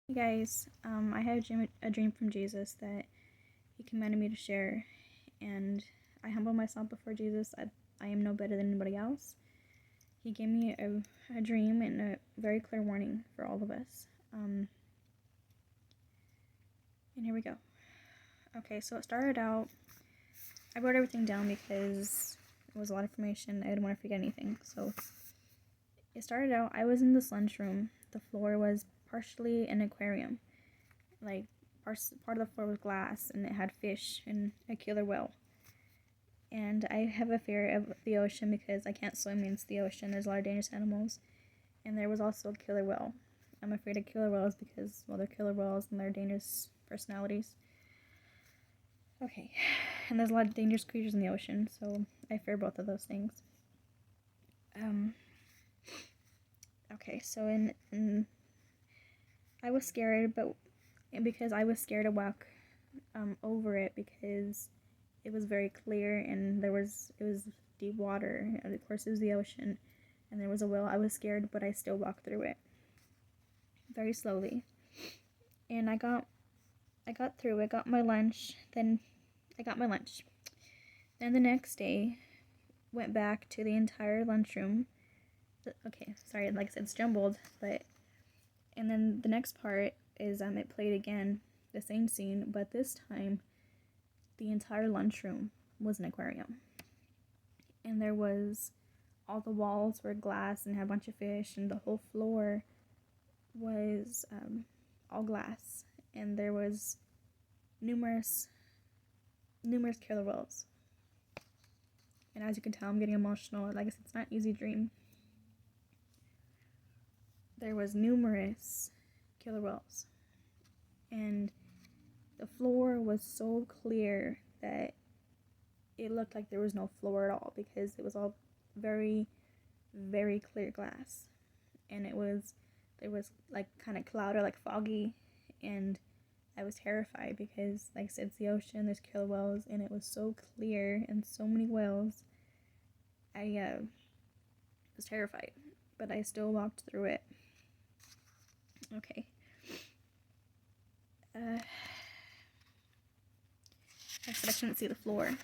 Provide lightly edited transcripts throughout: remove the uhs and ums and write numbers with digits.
Hey guys, I had a dream from Jesus that he commanded me to share, and I humble myself before Jesus. I am no better than anybody else. He gave me a dream and a very clear warning for all of us. And here we go. Okay, so it started out, I wrote everything down because it was a lot of information. I didn't want to forget anything. So it started out, I was in this lunchroom. The floor was partially an aquarium. Like, part of the floor was glass, and it had fish and a killer whale. And I have a fear of the ocean because I can't swim into the ocean. There's a lot of dangerous animals. And there was also a killer whale. I'm afraid of killer whales because, well, they're killer whales and they're dangerous personalities. Okay. And there's a lot of dangerous creatures in the ocean, so I fear both of those things. Okay, so I was scared, but because I was scared to walk over it because it was very clear and it was deep water, and of course it was the ocean, and there was a whale. I was scared, but I still walked through it very slowly, and I got through it. Got my lunch. Then the next day, went back to the entire lunchroom. Okay, sorry, like I said, it's jumbled, but and then the next part is it played again, the same scene, but this time the entire lunchroom was an aquarium. And there was, all the walls were glass and had a bunch of fish, and the whole floor was all glass. And there was numerous killer whales. And as you can tell, I'm getting emotional. Like I said, it's not an easy dream. There was numerous killer whales. And the floor was so clear that it looked like there was no floor at all because it was all very, very clear glass. And there was like kind of cloudy, like foggy, and I was terrified because, like I said, it's the ocean, there's killer whales, and it was so clear and so many whales. I was terrified, but I still walked through it. Okay. Like I said, I couldn't see the floor.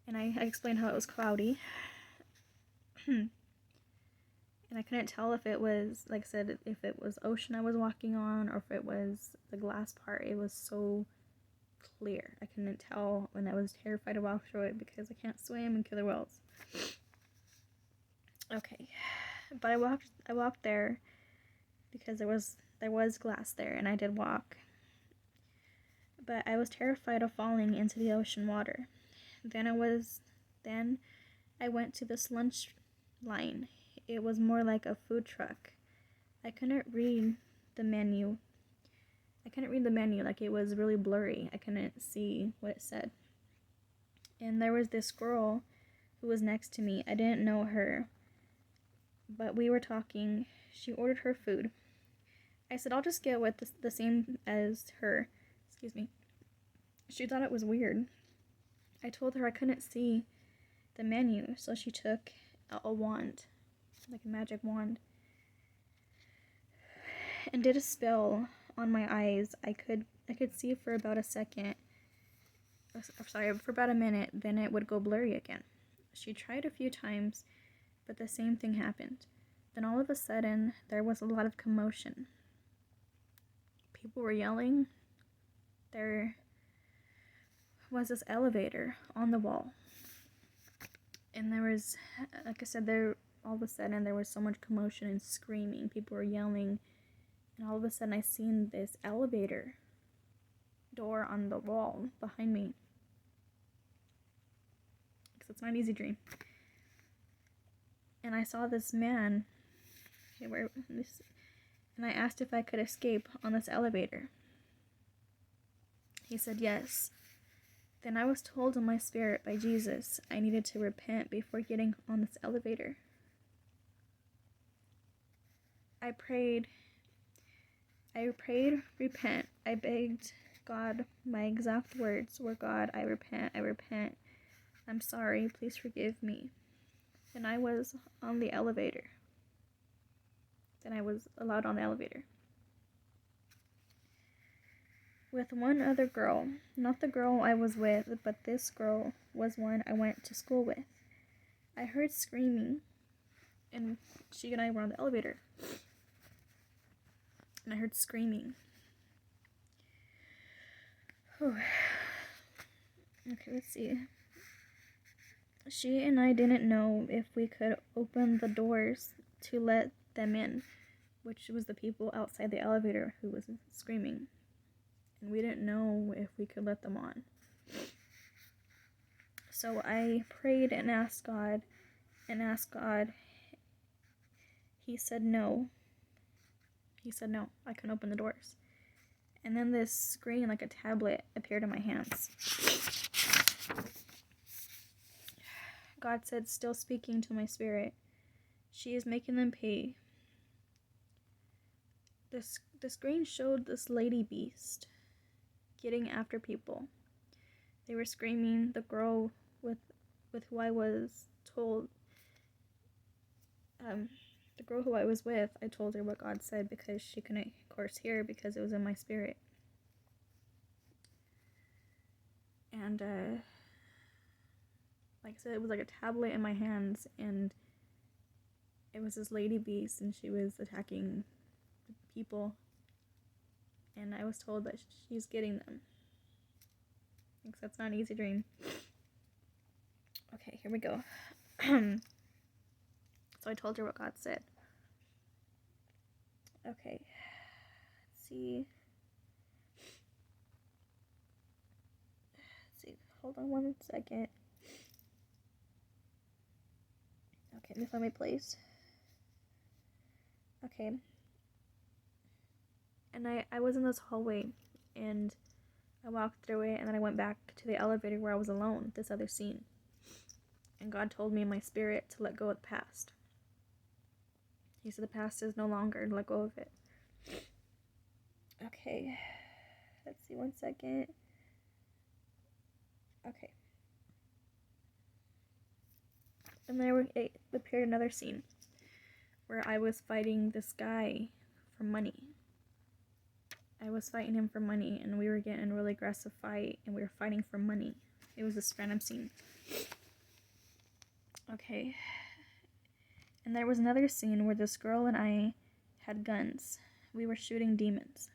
And I explained how it was cloudy. And I couldn't tell if it was, like I said, if it was ocean I was walking on or if it was the glass part. It was so clear. I couldn't tell, and I was terrified to walk through it because I can't swim and killer whales. Okay. But I walked there because there was glass there, and I did walk. But I was terrified of falling into the ocean water. Then I went to this lunch line. It was more like a food truck. I couldn't read the menu. Like, it was really blurry. I couldn't see what it said. And there was this girl who was next to me. I didn't know her, but we were talking. She ordered her food. I said, I'll just get with the same as her. Excuse me. She thought it was weird. I told her I couldn't see the menu, so she took a wand, like a magic wand, and did a spell on my eyes. I could see for about a second. Sorry, for about a minute, then it would go blurry again. She tried a few times, but the same thing happened. Then all of a sudden, there was a lot of commotion. People were yelling. There was this elevator on the wall. And there was, like I said, all of a sudden there was so much commotion and screaming. People were yelling. And all of a sudden I seen this elevator door on the wall behind me. Because it's not an easy dream. And I saw this man, and I asked if I could escape on this elevator. He said yes. Then I was told in my spirit by Jesus I needed to repent before getting on this elevator. I prayed, repent. I begged God. My exact words were, God, I repent. I'm sorry, please forgive me. And I was on the elevator. Then I was allowed on the elevator. with one other girl. Not the girl I was with, but this girl was one I went to school with. I heard screaming, and she and I were on the elevator. And I heard screaming. Whew. Okay, let's see. She and I didn't know if we could open the doors to let them in, which was the people outside the elevator who was screaming. And we didn't know if we could let them on. So I prayed and asked God. He said no. He said no, I couldn't open the doors. And then this screen, like a tablet, appeared in my hands. God said, still speaking to my spirit, she is making them pay. The screen showed this lady beast getting after people. They were screaming. The girl with who I was told, the girl who I was with, I told her what God said because she couldn't, of course, hear because it was in my spirit. And, like I said, it was like a tablet in my hands, and it was this lady beast, and she was attacking people. And I was told that she's getting them. Because that's not an easy dream. Okay, here we go. So I told her what God said. Okay. Let's see. Hold on one second. Okay, let me find my place. Okay. And I was in this hallway, and I walked through it, and then I went back to the elevator where I was alone, this other scene. And God told me in my spirit to let go of the past. He said the past is no longer, let go of it. Okay. Let's see, one second. Okay. And there appeared another scene where I was fighting this guy for money. I was fighting him for money, and we were getting in a really aggressive fight, and we were fighting for money. It was this random scene. Okay. And there was another scene where this girl and I had guns. We were shooting demons.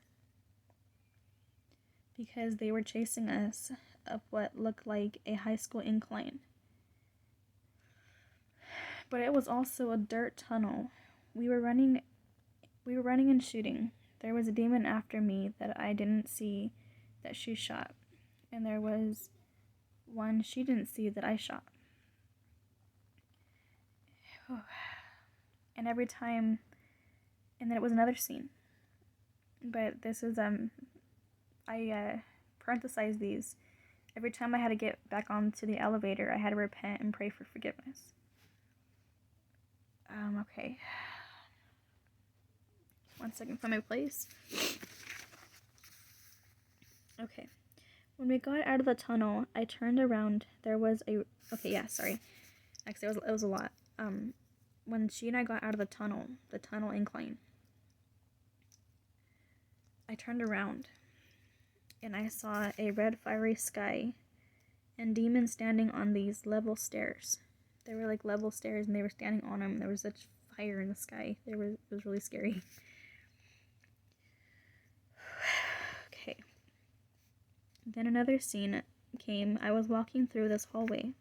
Because they were chasing us up what looked like a high school incline. But it was also a dirt tunnel. We were running and shooting. There was a demon after me that I didn't see that she shot. And there was one she didn't see that I shot. And every time, and then it was another scene. But this is, I parenthesized these. Every time I had to get back onto the elevator, I had to repent and pray for forgiveness. Okay. One second, find my place. Okay. When we got out of the tunnel, I turned around. There was a... Okay, yeah, sorry. Actually, it was a lot. When she and I got out of the tunnel incline, I turned around, and I saw a red fiery sky and demons standing on these level stairs. They were like level stairs, and they were standing on them. There was such fire in the sky. It was really scary. Okay. Then another scene came. I was walking through this hallway,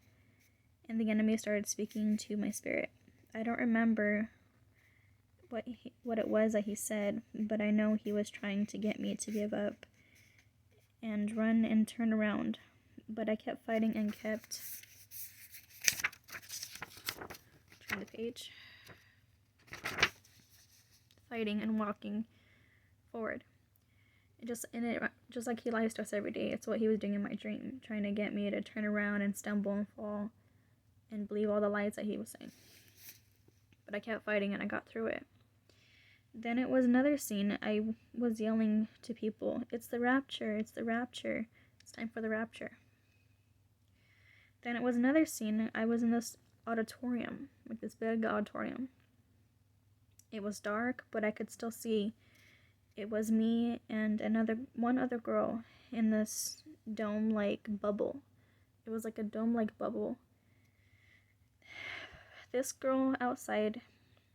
and the enemy started speaking to my spirit. I don't remember what it was that he said, but I know he was trying to get me to give up and run and turn around. But I kept fighting and kept... Turn the page. Fighting and walking forward. Just like he lies to us every day, it's what he was doing in my dream, trying to get me to turn around and stumble and fall and believe all the lies that he was saying. But I kept fighting and I got through it. Then it was another scene. I was yelling to people, "It's the rapture, it's the rapture, it's time for the rapture." Then it was another scene. I was in this auditorium, like this big auditorium. It was dark, but I could still see It was me and one other girl in this dome-like bubble. It was like a dome-like bubble. This girl outside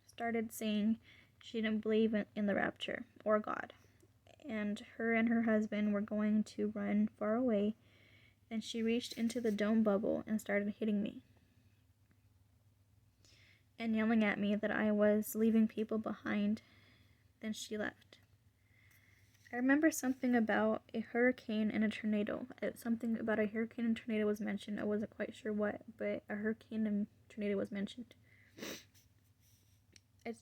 started saying she didn't believe in the rapture or God. And her husband were going to run far away. And she reached into the dome bubble and started hitting me. And yelling at me that I was leaving people behind. Then she left. I remember something about a hurricane and a tornado. Something about a hurricane and tornado was mentioned. I wasn't quite sure what, but a hurricane and tornado was mentioned. I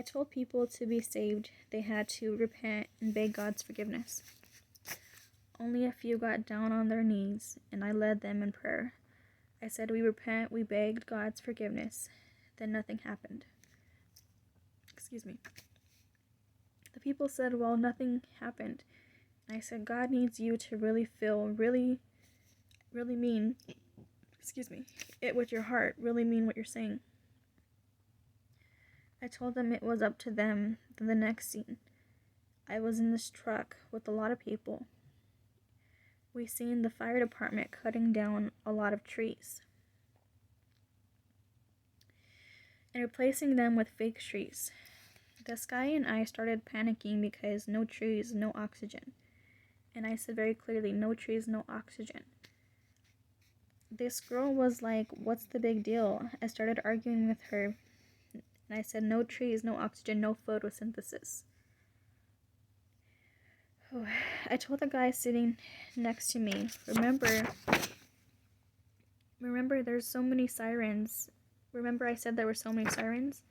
told people to be saved, they had to repent and beg God's forgiveness. Only a few got down on their knees, and I led them in prayer. I said we repent, we begged God's forgiveness. Then nothing happened. Excuse me. The people said, well, nothing happened. And I said, God needs you to really feel, really mean, it with your heart, really mean what you're saying. I told them it was up to them. Then the next scene, I was in this truck with a lot of people. We seen the fire department cutting down a lot of trees and replacing them with fake trees. This guy and I started panicking because no trees, no oxygen. And I said very clearly, no trees, no oxygen. This girl was like, what's the big deal? I started arguing with her. And I said, no trees, no oxygen, no photosynthesis. Oh, I told the guy sitting next to me, remember there's so many sirens. Remember I said there were so many sirens?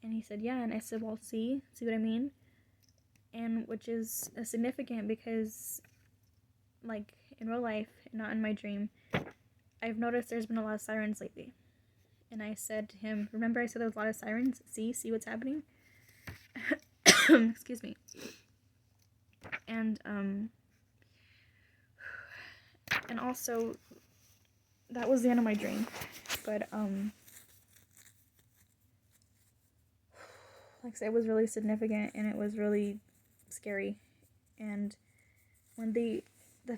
And he said, yeah. And I said, well, see what I mean? And which is significant because, like, in real life, not in my dream, I've noticed there's been a lot of sirens lately. And I said to him, remember I said there's a lot of sirens? See what's happening? Excuse me. And also, that was the end of my dream. But, like I said, it was really significant and it was really scary. And when the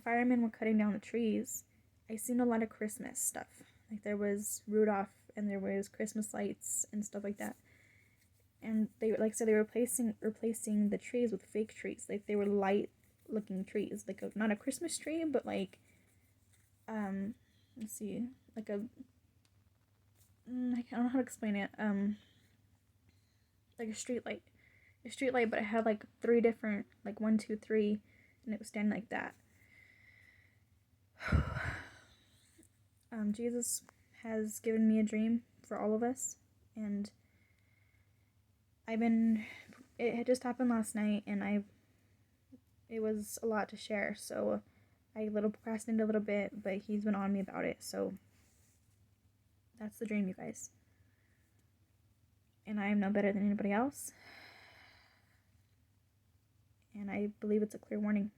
firemen were cutting down the trees, I seen a lot of Christmas stuff. Like there was Rudolph and there was Christmas lights and stuff like that. And they, like I said, they were replacing the trees with fake trees. Like they were light looking trees. Like not a Christmas tree, but like, let's see, like I don't know how to explain it. Like a street light, but it had like 3 different, like 1, 2, 3, and it was standing like that. Jesus has given me a dream for all of us, and it had just happened last night, and it was a lot to share, so I procrastinated a little bit, but he's been on me about it, so that's the dream, you guys. And I am no better than anybody else, and I believe it's a clear warning.